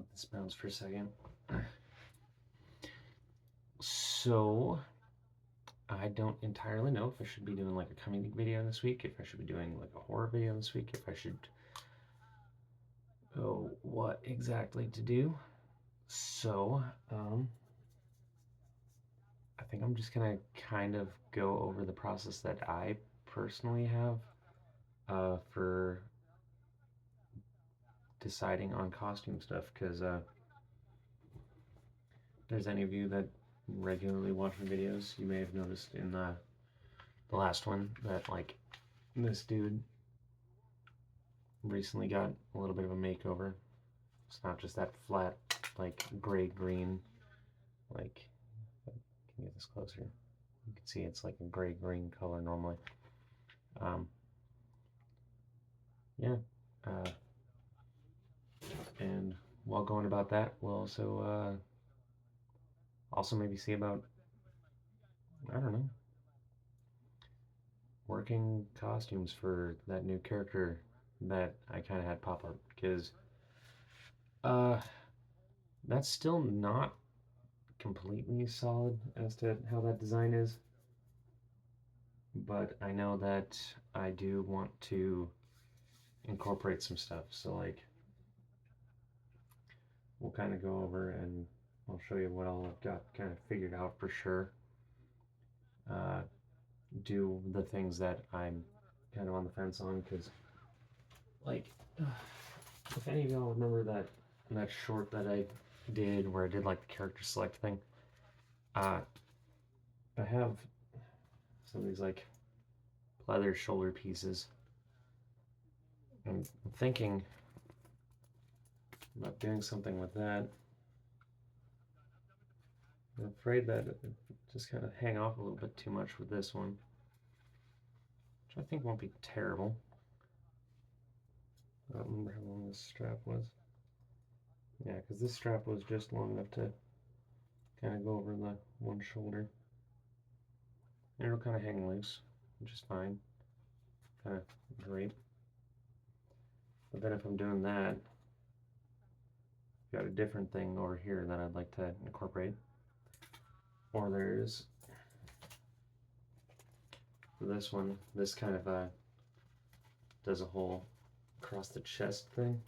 Let this bounce for a second. So, I don't entirely know if I should be doing like a comedic video this week, if I should be doing like a horror video this week, if I should what exactly to do. So, I think I'm just gonna kind of go over the process that I personally have for deciding on costume stuff, because if there's any of you that regularly watch my videos, you may have noticed in the last one that like this dude recently got a little bit of a makeover. It's not just that flat like gray green, like, can you get this closer? You can see it's like a gray green color normally. Yeah, and while going about that, we'll also maybe see about, I don't know, working costumes for that new character that I kind of had pop up, because that's still not completely solid as to how that design is, but I know that I do want to incorporate some stuff. So like, we'll kind of go over and I'll show you what all I've got kind of figured out for sure. Do the things that I'm kind of on the fence on, because like, if any of y'all remember that short that I did where I did like the character select thing, I have some of these like pleather shoulder pieces. I'm thinking about doing something with that. I'm afraid that it just kind of hang off a little bit too much with this one, which I think won't be terrible. I don't remember how long this strap was. Yeah, because this strap was just long enough to kind of go over the one shoulder. And it'll kind of hang loose, which is fine. Kind of great. But then if I'm doing that, I've got a different thing over here that I'd like to incorporate. Or there's, for this one, this kind of does a whole across the chest thing.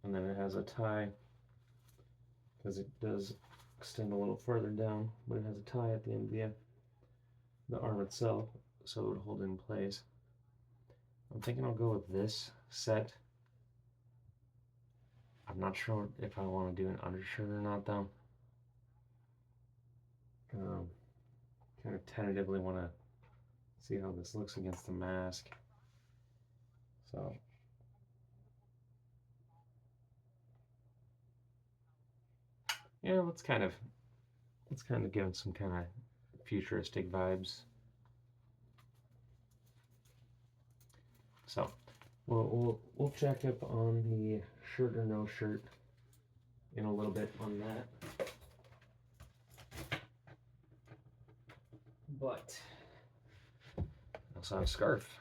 And then it has a tie, because it does extend a little further down, but it has a tie at the end of the arm itself, so it would hold in place. I'm thinking I'll go with this set. I'm not sure if I want to do an undershirt or not, though. Kind of tentatively want to see how this looks against the mask. So yeah, let's kind of give it some kind of futuristic vibes. So we'll check up on the shirt or no shirt in a little bit on that. But I also have a scarf,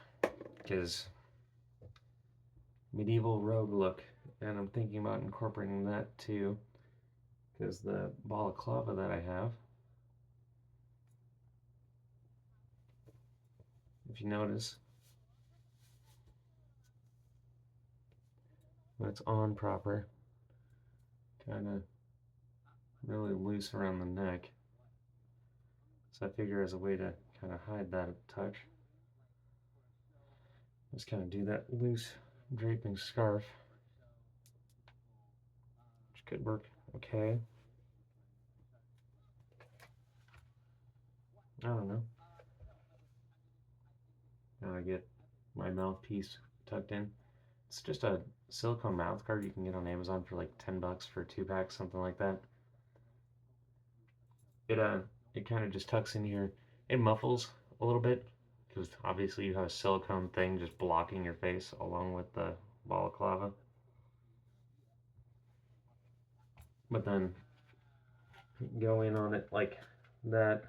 because medieval rogue look, and I'm thinking about incorporating that too, because the balaclava that I have, if you notice, when it's on proper, kind of really loose around the neck. So I figure as a way to kind of hide that a touch, just kind of do that loose draping scarf, which could work okay. I don't know. Now I get my mouthpiece tucked in. It's just a silicone mouth guard you can get on Amazon for like 10 bucks for a 2-pack, something like that. It kind of just tucks in here. It muffles a little bit, because obviously you have a silicone thing just blocking your face along with the balaclava. But then go in on it like that.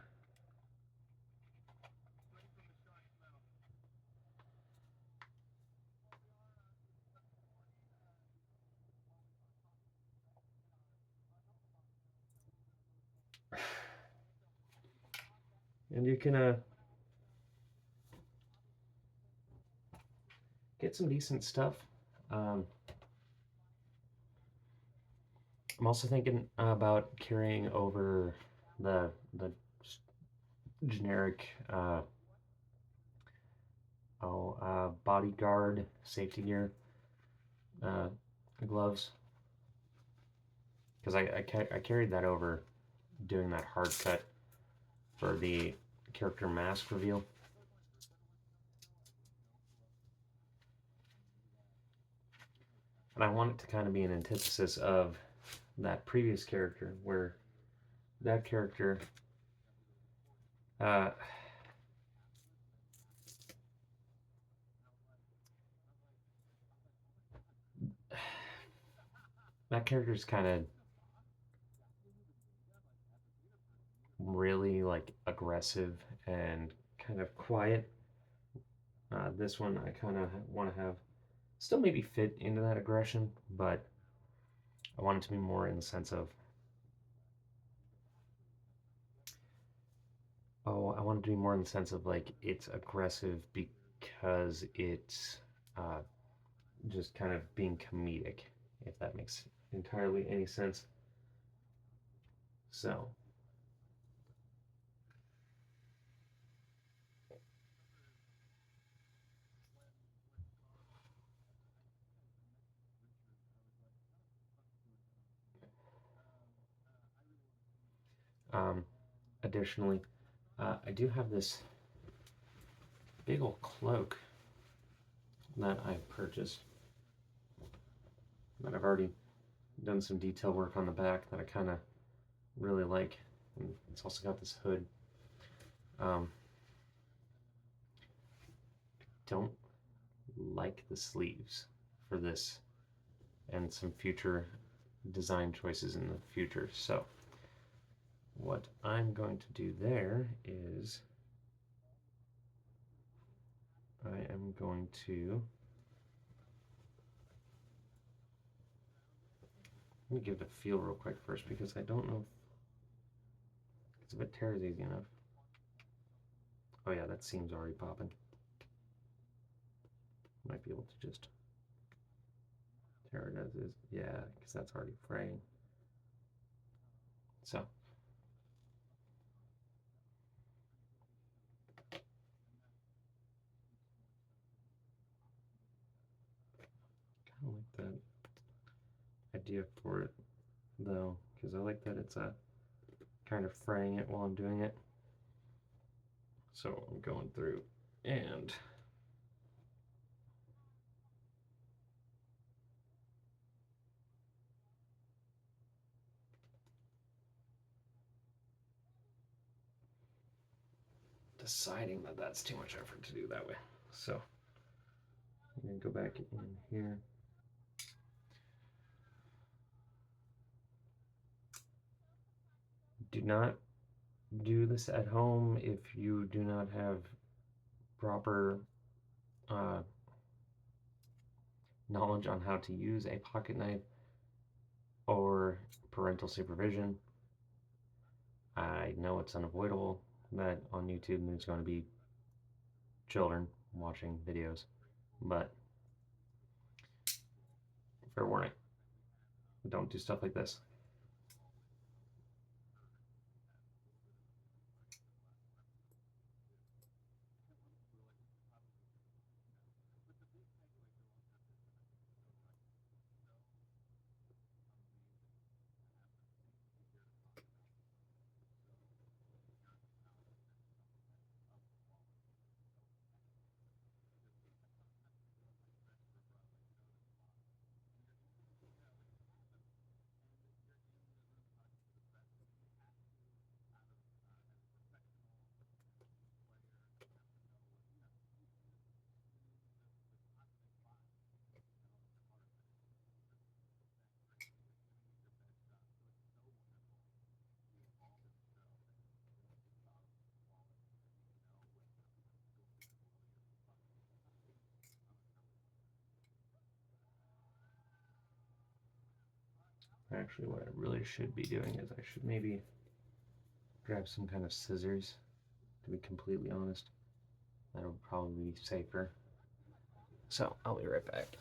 And you can get some decent stuff. I'm also thinking about carrying over the generic bodyguard safety gear gloves, because I carried that over doing that hard cut for the character mask reveal. And I want it to kind of be an antithesis of that previous character, where that character that character's kind of really like aggressive and kind of quiet. This one I kind of want to have still maybe fit into that aggression, but I want it to be more in the sense of, I want it to be more in the sense of like it's aggressive because it's just kind of being comedic, if that makes entirely any sense. So, um, additionally, I do have this big old cloak that I purchased that I've already done some detail work on the back that I kind of really like. And it's also got this hood. Don't like the sleeves for this and some future design choices in the future. So what I'm going to do there is I am going to, let me give it a feel real quick first, because I don't know if it tears easy enough. Oh yeah, that seam's already popping. Might be able to just tear it as is. Yeah, because that's already fraying. So kind of like that idea for it though, because I like that it's a kind of fraying it while I'm doing it. So I'm going through and deciding that that's too much effort to do that way. So I'm going to go back in here. Do not do this at home if you do not have proper knowledge on how to use a pocket knife or parental supervision. I know it's unavoidable that on YouTube there's going to be children watching videos, but fair warning, don't do stuff like this. Actually, what I really should be doing is I should maybe grab some kind of scissors, to be completely honest. That would probably be safer. So I'll be right back.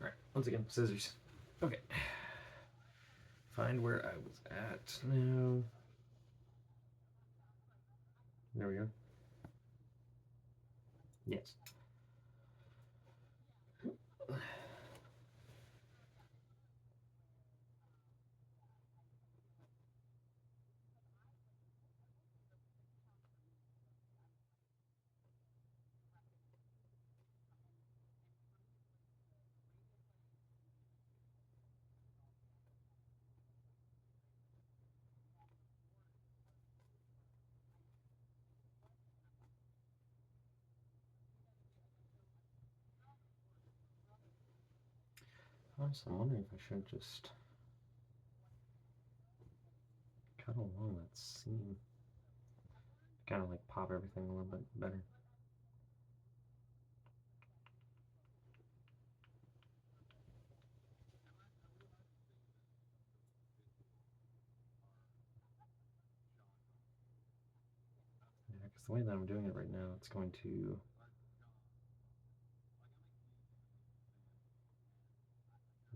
Alright, once again, scissors. Okay. Find where I was at now. There we go. Yes. Honestly, I'm wondering if I should just cut along that seam. Kind of like pop everything a little bit better. Yeah, because the way that I'm doing it right now, it's going to...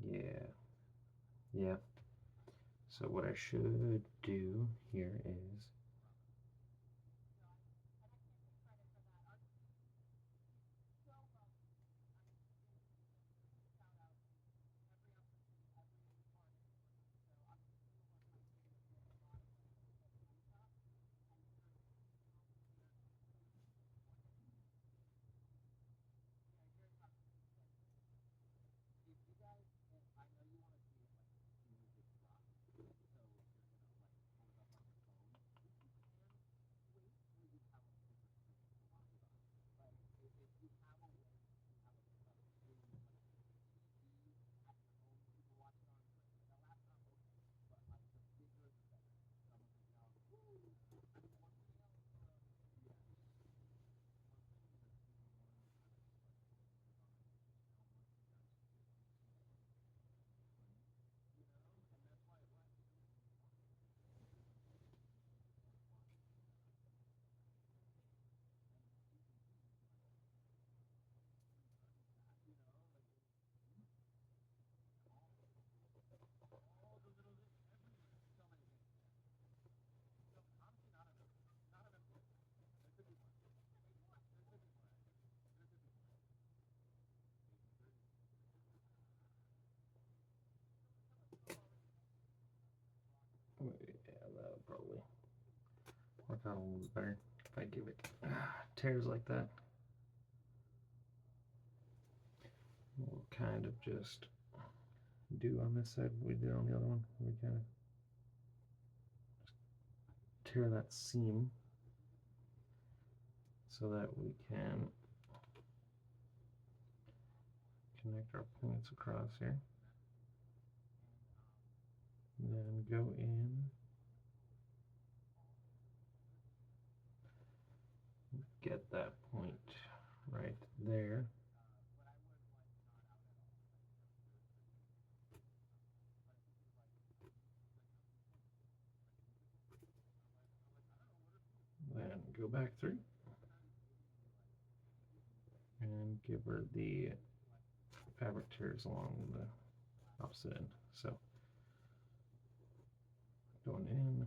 Yeah. Yeah. So what I should do here is... Yeah, that would probably work out a little bit better if I give it tears like that. We'll kind of just do on this side what we did on the other one. We kind of tear that seam so that we can connect our points across here. And then go in, get that point right there. Then go back through and give her the fabric tears along the opposite end. So going in,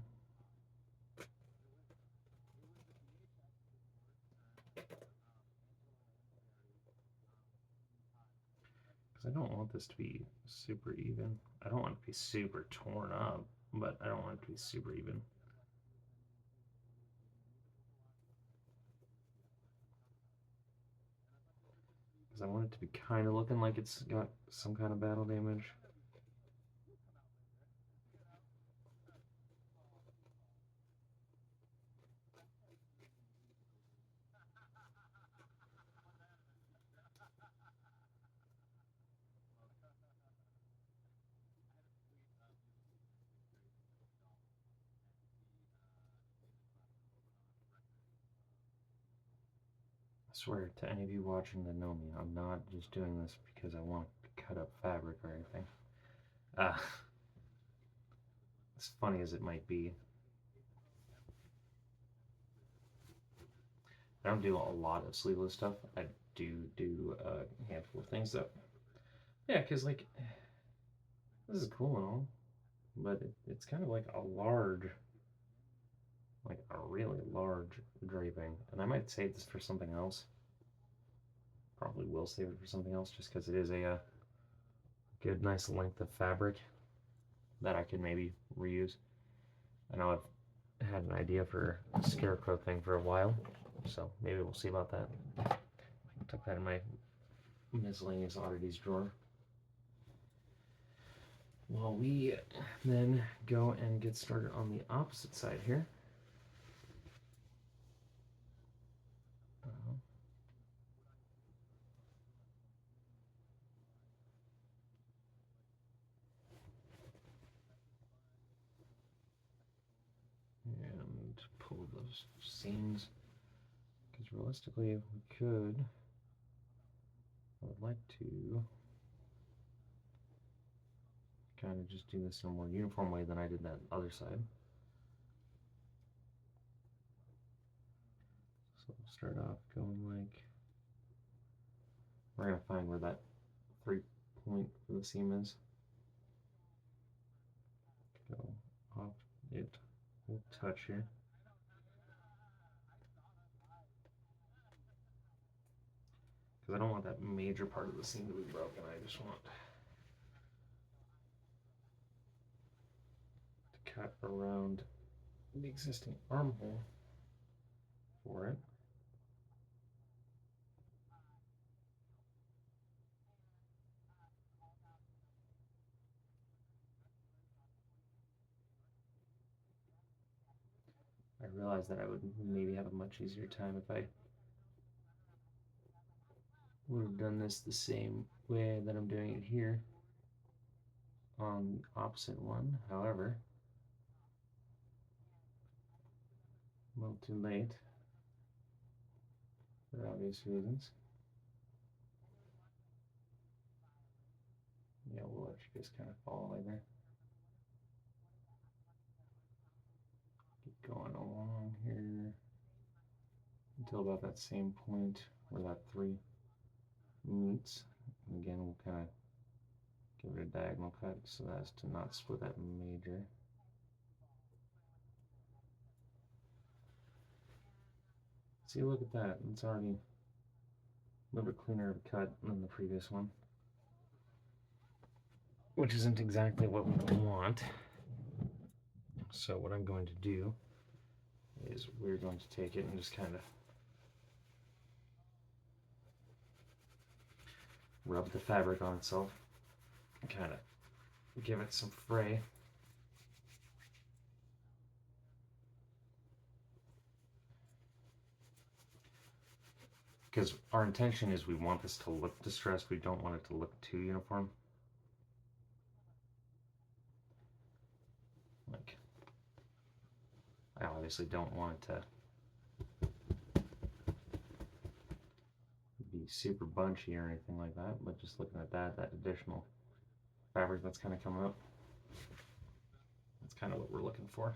I don't want this to be super even. I don't want it to be super torn up, but I don't want it to be super even. Because I want it to be kind of looking like it's got some kind of battle damage. I swear to any of you watching that know me, I'm not just doing this because I want to cut up fabric or anything. As funny as it might be, I don't do a lot of sleeveless stuff. I do a handful of things though. Yeah, because like this is cool and all, but it's kind of like a large, like a really large draping, and I might save this for something else. Probably will save it for something else just because it is a good, nice length of fabric that I can maybe reuse. I know I've had an idea for a scarecrow thing for a while, so maybe we'll see about that. Tuck that in my miscellaneous oddities drawer. Well, we then go and get started on the opposite side here. And pull those seams, because realistically we could, I would like to kind of just do this in a more uniform way than I did that other side. So we'll start off going like, we're going to find where that 3-point for the seam is. Go off it, we'll touch here. Because I don't want that major part of the seam to be broken, I just want to cut around the existing armhole for it. I realized that I would maybe have a much easier time if I would have done this the same way that I'm doing it here on the opposite one. However, a little too late for obvious reasons. Yeah, we'll let you guys kind of follow like there. Keep going along here until about that same point where that 3 meets. And again, we'll kind of give it a diagonal cut so as to not split that major. See, look at that. It's already a little bit cleaner of a cut than the previous one, which isn't exactly what we want. So what I'm going to do is we're going to take it and just kind of rub the fabric on itself and kind of give it some fray. Because our intention is we want this to look distressed, we don't want it to look too uniform. Like, I obviously don't want it to be super bunchy or anything like that, but just looking at that additional fabric that's kind of coming up, that's kind of what we're looking for.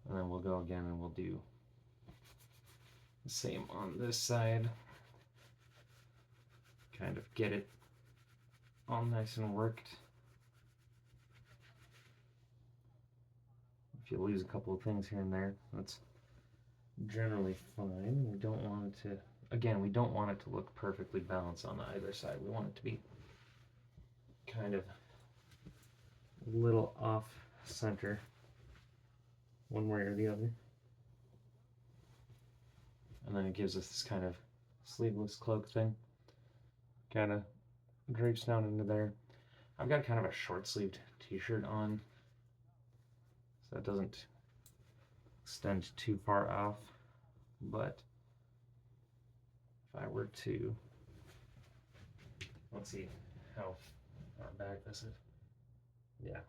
And then we'll go again and we'll do the same on this side. Kind of get it all nice and worked. If you lose a couple of things here and there, that's generally fine. We don't want it to, again, we don't want it to look perfectly balanced on either side. We want it to be kind of a little off center one way or the other. And then it gives us this kind of sleeveless cloak thing. Kind of drapes down into there. I've got kind of a short-sleeved t-shirt on, so it doesn't extend too far off. But if I were to, let's see how far back this is. Yeah.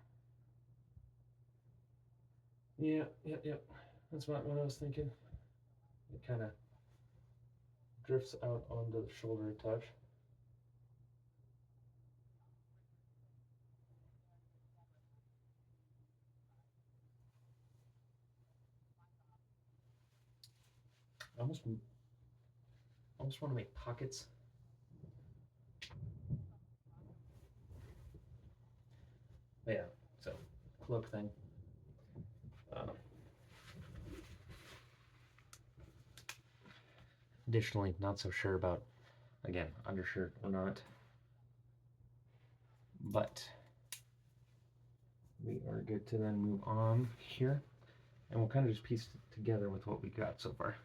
Yep. That's what I was thinking. It kind of drifts out onto the shoulder a touch. I almost want to make pockets. But yeah, so cloak thing. Additionally, not so sure about, again, undershirt or not. But we are good to then move on here. And we'll kind of just piece it together with what we got so far.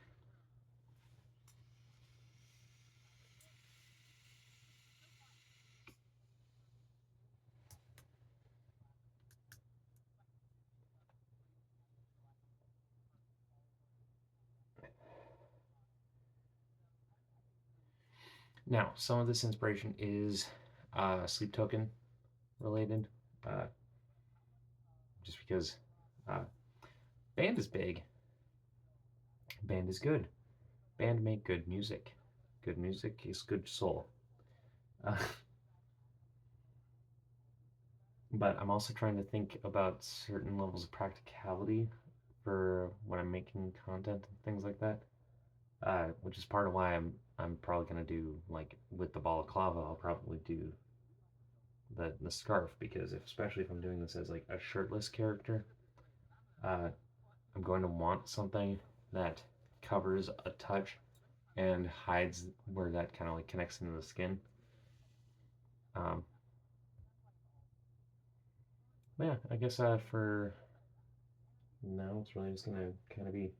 Now, some of this inspiration is Sleep Token related, just because band is big, band is good, band make good music. Good music is good soul. But I'm also trying to think about certain levels of practicality for when I'm making content and things like that, which is part of why I'm probably gonna do, like with the balaclava, I'll probably do the scarf, because especially if I'm doing this as like a shirtless character, I'm going to want something that covers a touch and hides where that kind of like connects into the skin. Yeah, I guess for now it's really just gonna kind of be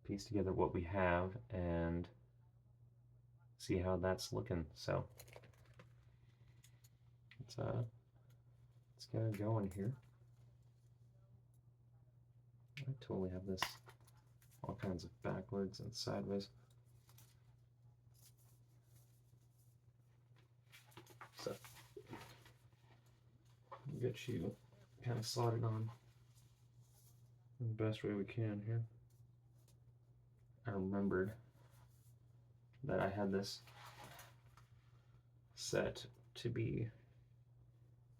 piece together what we have and see how that's looking. So let's get it going here. I totally have this all kinds of backwards and sideways. So we'll get you kind of slotted on in the best way we can here. I remembered that I had this set to be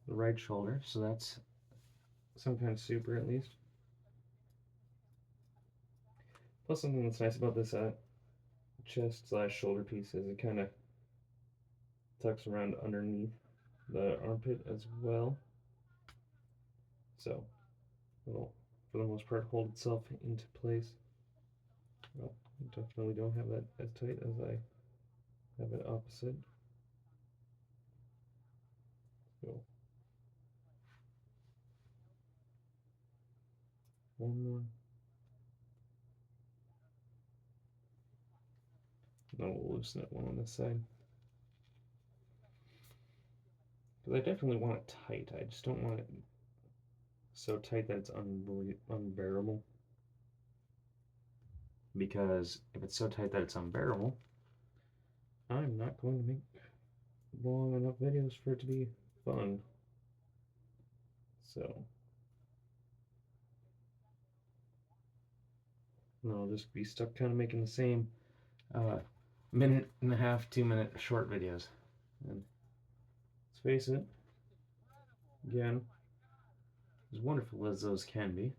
the right shoulder, so that's some kind of super at least. Plus, something that's nice about this chest / shoulder piece is it kind of tucks around underneath the armpit as well, so it'll, for the most part, hold itself into place. Well, I definitely don't have that as tight as I have it opposite. So one more. Then we'll loosen it one on this side. Because I definitely want it tight. I just don't want it so tight that it's unbearable. Because if it's so tight that it's unbearable, I'm not going to make long enough videos for it to be fun. So I'll just be stuck kind of making the same minute and a half, 2-minute short videos. And let's face it, again, as wonderful as those can be,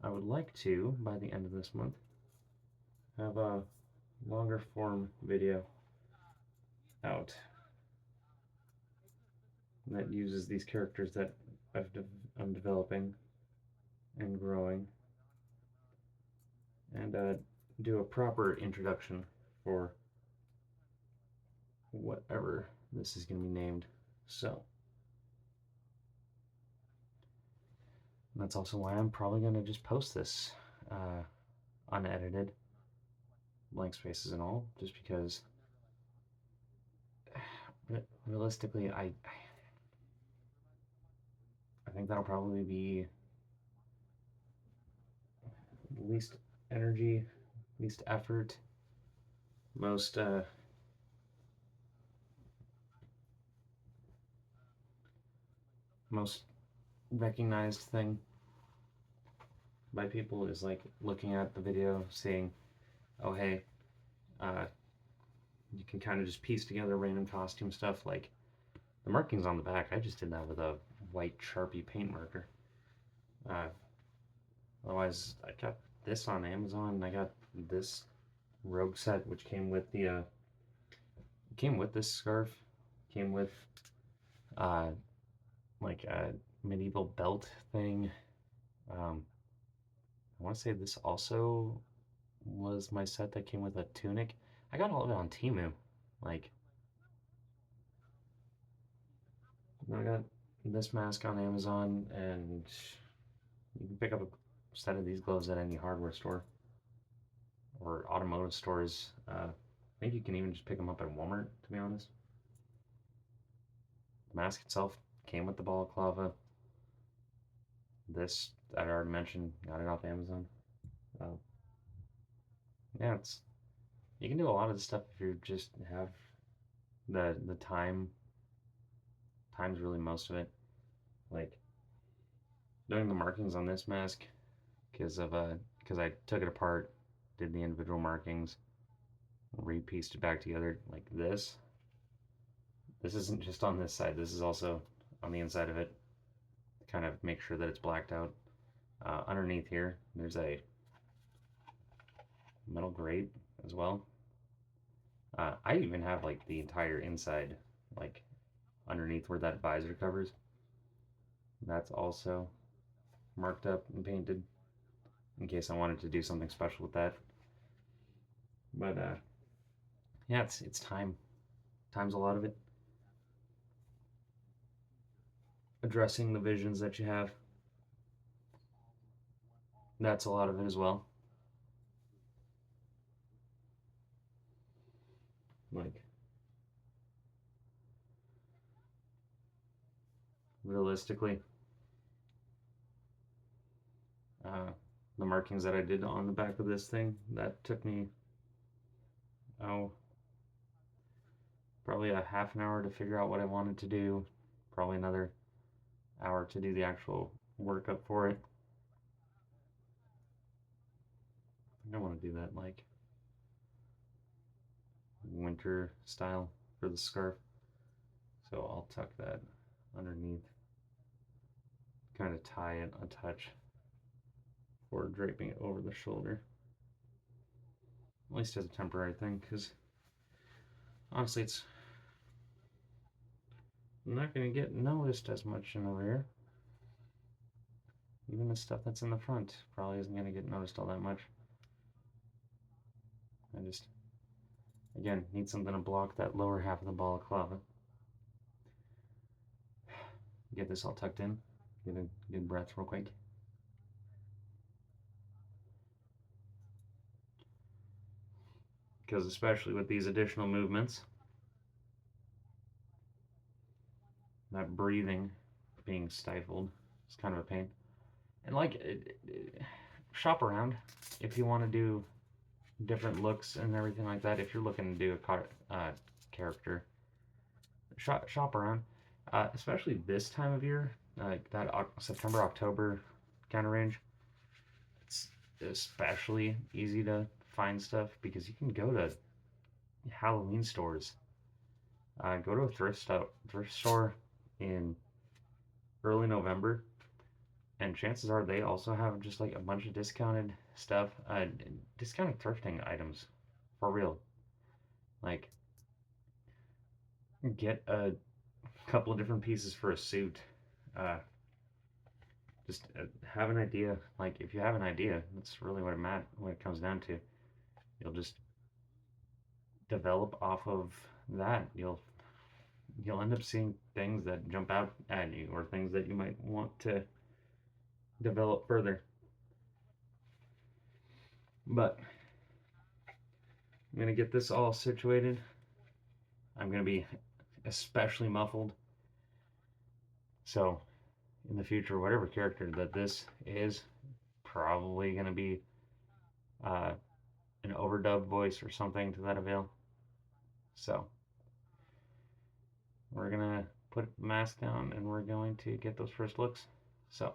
I would like to, by the end of this month, have a longer form video out that uses these characters that I'm developing and growing, and do a proper introduction for whatever this is going to be named. So that's also why I'm probably going to just post this unedited, blank spaces and all, just because realistically I think that'll probably be least energy, least effort, most most recognized thing by people is like looking at the video, seeing, oh hey, you can kind of just piece together random costume stuff. Like the markings on the back, I just did that with a white Sharpie paint marker. Otherwise, I got this on Amazon. I got this Rogue set, which came with the came with this scarf, came with like a medieval belt thing. I want to say this also was my set that came with a tunic. I got all of it on Temu. Like, I got this mask on Amazon, and you can pick up a set of these gloves at any hardware store or automotive stores. I think you can even just pick them up at Walmart, to be honest. The mask itself came with the balaclava. This, I'd already mentioned, got it off Amazon. Yeah, it's you can do a lot of this stuff if you just have the time. Time's really most of it. Like doing the markings on this mask because I took it apart, did the individual markings, repieced it back together like this. This isn't just on this side. This is also on the inside of it. Kind of make sure that it's blacked out. Underneath here, there's a metal grate as well. I even have like the entire inside, like underneath where that visor covers. That's also marked up and painted in case I wanted to do something special with that. But yeah, it's time. Time's a lot of it. Addressing the visions that you have. That's a lot of it as well. Like realistically, the markings that I did on the back of this thing, that took me probably a half an hour to figure out what I wanted to do, probably another hour to do the actual workup for it. I think I want to do that like winter style for the scarf. So I'll tuck that underneath, kind of tie it a touch before draping it over the shoulder. At least as a temporary thing, because honestly, it's not going to get noticed as much in the rear. Even the stuff that's in the front probably isn't going to get noticed all that much. I just, again, need something to block that lower half of the balaclava. Get this all tucked in. Get a good breath real quick. Because especially with these additional movements, that breathing being stifled is kind of a pain. And like, shop around if you want to do different looks and everything like that. If you're looking to do a character, shop around. Especially this time of year, like that September, October kind of range. It's especially easy to find stuff because you can go to Halloween stores. Go to a thrift store in early November, and chances are they also have just like a bunch of discounted stuff, discounted thrifting items, for real. Like, get a couple of different pieces for a suit. Just have an idea. Like, if you have an idea, that's really what it comes down to. You'll just develop off of that. You'll you'll end up seeing things that jump out at you or things that you might want to develop further. But I'm going to get this all situated. I'm going to be especially muffled. So in the future, whatever character that this is, probably going to be uh, an overdub voice or something to that avail. So we're going to put the mask down and we're going to get those first looks. So